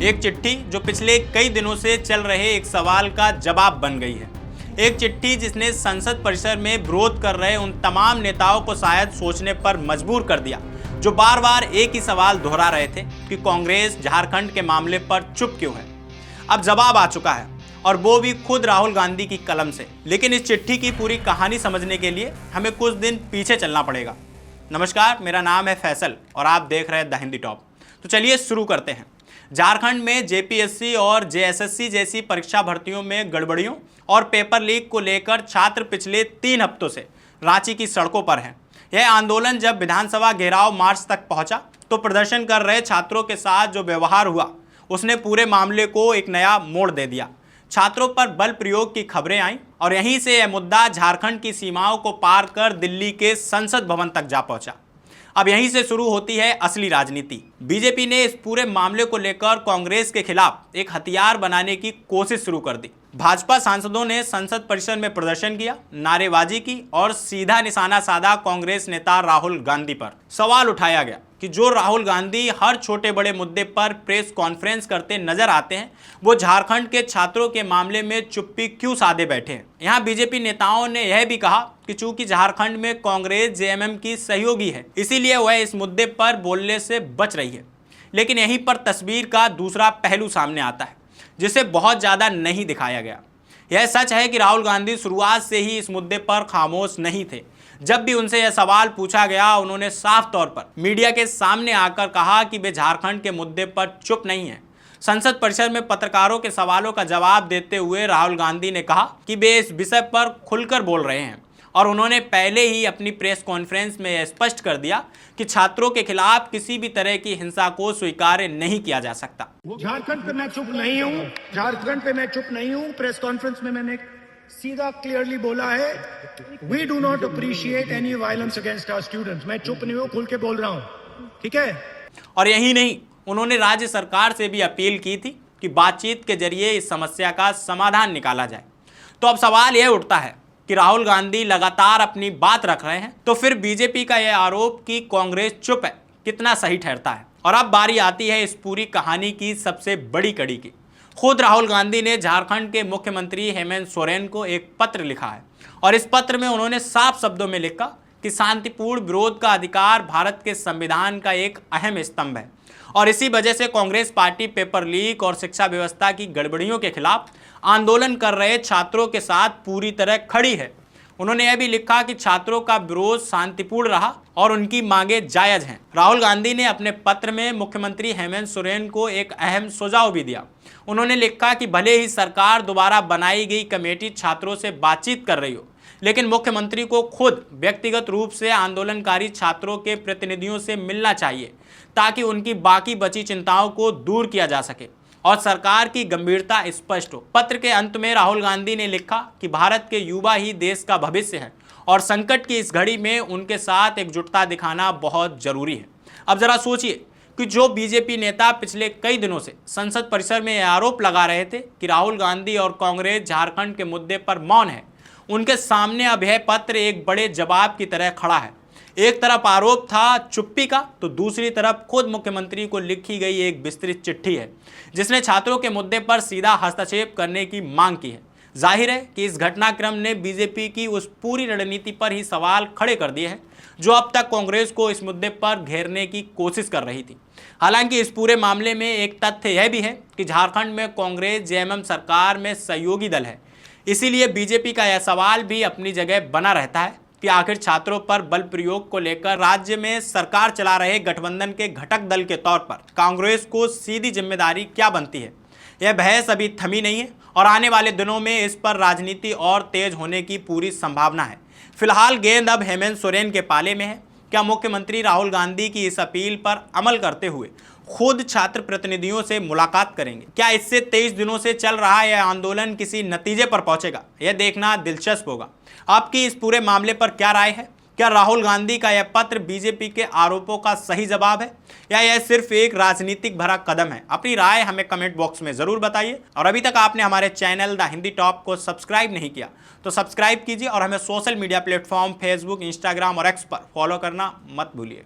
एक चिट्ठी जो पिछले कई दिनों से चल रहे एक सवाल का जवाब बन गई है। एक चिट्ठी जिसने संसद परिसर में विरोध कर रहे उन तमाम नेताओं को शायद सोचने पर मजबूर कर दिया जो बार बार एक ही सवाल दोहरा रहे थे कि कांग्रेस झारखंड के मामले पर चुप क्यों है। अब जवाब आ चुका है और वो भी खुद राहुल गांधी की कलम से। लेकिन इस चिट्ठी की पूरी कहानी समझने के लिए हमें कुछ दिन पीछे चलना पड़ेगा। नमस्कार, मेरा नाम है फैसल और आप देख रहे हैं द हिंदी टॉप। तो चलिए शुरू करते हैं। झारखंड में जेपीएससी और जेएसएससी जैसी परीक्षा भर्तियों में गड़बड़ियों और पेपर लीक को लेकर छात्र पिछले 3 हफ्तों से रांची की सड़कों पर हैं। यह आंदोलन जब विधानसभा घेराव मार्च तक पहुंचा तो प्रदर्शन कर रहे छात्रों के साथ जो व्यवहार हुआ उसने पूरे मामले को एक नया मोड़ दे दिया। छात्रों पर बल प्रयोग की खबरें आईं और यहीं से यह मुद्दा झारखंड की सीमाओं को पार कर दिल्ली के संसद भवन तक जा पहुंचा। अब यहीं से शुरू होती है असली राजनीति। बीजेपी ने इस पूरे मामले को लेकर कांग्रेस के खिलाफ एक हथियार बनाने की कोशिश शुरू कर दी। भाजपा सांसदों ने संसद परिसर में प्रदर्शन किया, नारेबाजी की और सीधा निशाना साधा कांग्रेस नेता राहुल गांधी पर। सवाल उठाया गया कि जो राहुल गांधी हर छोटे बड़े मुद्दे पर प्रेस कॉन्फ्रेंस करते नजर आते हैं, वो झारखंड के छात्रों के मामले में चुप्पी क्यों साधे बैठे हैं। यहाँ बीजेपी नेताओं ने यह भी कहा कि चूंकि झारखंड में कांग्रेस जेएमएम की सहयोगी है, इसीलिए वह इस मुद्दे पर बोलने से बच रही है। लेकिन यहीं पर तस्वीर का दूसरा पहलू सामने आता है जिसे बहुत ज़्यादा नहीं दिखाया गया। यह सच है कि राहुल गांधी शुरुआत से ही इस मुद्दे पर खामोश नहीं थे। जब भी उनसे यह सवाल पूछा गया, उन्होंने साफ तौर पर मीडिया के सामने आकर कहा कि वे झारखंड के मुद्दे पर चुप नहीं हैं। संसद परिसर में पत्रकारों के सवालों का जवाब देते हुए राहुल गांधी ने कहा कि वे इस विषय पर खुलकर बोल रहे हैं और उन्होंने पहले ही अपनी प्रेस कॉन्फ्रेंस में यह स्पष्ट कर दिया कि छात्रों के खिलाफ किसी भी तरह की हिंसा को स्वीकार्य नहीं किया जा सकता। झारखंड पे मैं चुप नहीं हूँ, झारखंड पे मैं चुप नहीं हूँ। प्रेस कॉन्फ्रेंस में मैंने सीधा क्लियरली बोला है, we do not appreciate any violence against our students. मैं चुप नहीं हूँ, खुल के बोल रहा हूँ, ठीक है। और यही नहीं, उन्होंने राज्य सरकार से भी अपील की थी कि बातचीत के जरिए इस समस्या का समाधान निकाला जाए। तो अब सवाल यह उठता है कि राहुल गांधी लगातार अपनी बात रख रहे हैं, तो फिर बीजेपी का यह आरोप कि कांग्रेस चुप है कितना सही ठहरता है। और अब बारी आती है इस पूरी कहानी की सबसे बड़ी कड़ी की। खुद राहुल गांधी ने झारखंड के मुख्यमंत्री हेमंत सोरेन को एक पत्र लिखा है और इस पत्र में उन्होंने साफ शब्दों में लिखा कि शांतिपूर्ण विरोध का अधिकार भारत के संविधान का एक अहम स्तंभ है और इसी वजह से कांग्रेस पार्टी पेपर लीक और शिक्षा व्यवस्था की गड़बड़ियों के खिलाफ आंदोलन कर रहे छात्रों के साथ पूरी तरह खड़ी है। उन्होंने यह भी लिखा कि छात्रों का विरोध शांतिपूर्ण रहा और उनकी मांगे जायज हैं। राहुल गांधी ने अपने पत्र में मुख्यमंत्री हेमंत सोरेन को एक अहम सुझाव भी दिया। उन्होंने लिखा कि भले ही सरकार द्वारा बनाई गई कमेटी छात्रों से बातचीत कर रही हो, लेकिन मुख्यमंत्री को खुद व्यक्तिगत रूप से आंदोलनकारी छात्रों के प्रतिनिधियों से मिलना चाहिए ताकि उनकी बाकी बची चिंताओं को दूर किया जा सके और सरकार की गंभीरता स्पष्ट हो। पत्र के अंत में राहुल गांधी ने लिखा कि भारत के युवा ही देश का भविष्य है और संकट की इस घड़ी में उनके साथ एकजुटता दिखाना बहुत जरूरी है। अब जरा सोचिए कि जो बीजेपी नेता पिछले कई दिनों से संसद परिसर में यह आरोप लगा रहे थे कि राहुल गांधी और कांग्रेस झारखंड के मुद्दे पर मौन है, उनके सामने अब यह पत्र एक बड़े जवाब की तरह खड़ा है। एक तरफ आरोप था चुप्पी का, तो दूसरी तरफ खुद मुख्यमंत्री को लिखी गई एक विस्तृत चिट्ठी है जिसने छात्रों के मुद्दे पर सीधा हस्तक्षेप करने की मांग की है। जाहिर है कि इस घटनाक्रम ने बीजेपी की उस पूरी रणनीति पर ही सवाल खड़े कर दिए हैं जो अब तक कांग्रेस को इस मुद्दे पर घेरने की कोशिश कर रही थी। हालांकि इस पूरे मामले में एक तथ्य यह भी है कि झारखंड में कांग्रेस जेएमएम सरकार में सहयोगी दल है, इसीलिए बीजेपी का यह सवाल भी अपनी जगह बना रहता है कि आखिर छात्रों पर बल प्रयोग को लेकर राज्य में सरकार चला रहे गठबंधन के घटक दल के तौर पर कांग्रेस को सीधी जिम्मेदारी क्या बनती है। यह बहस अभी थमी नहीं है और आने वाले दिनों में इस पर राजनीति और तेज होने की पूरी संभावना है। फिलहाल गेंद अब हेमंत सोरेन के पाले में है। क्या मुख्यमंत्री राहुल गांधी की इस अपील पर अमल करते हुए खुद छात्र प्रतिनिधियों से मुलाकात करेंगे? क्या इससे 23 दिनों से चल रहा यह आंदोलन किसी नतीजे पर पहुंचेगा? यह देखना दिलचस्प होगा। आपकी इस पूरे मामले पर क्या राय है? क्या राहुल गांधी का यह पत्र बीजेपी के आरोपों का सही जवाब है या यह सिर्फ एक राजनीतिक भरा कदम है? अपनी राय हमें कमेंट बॉक्स में जरूर बताइए और अभी तक आपने हमारे चैनल द हिंदी टॉप को सब्सक्राइब नहीं किया तो सब्सक्राइब कीजिए और हमें social media platform Facebook, Instagram और एक्स पर फॉलो करना मत भूलिए।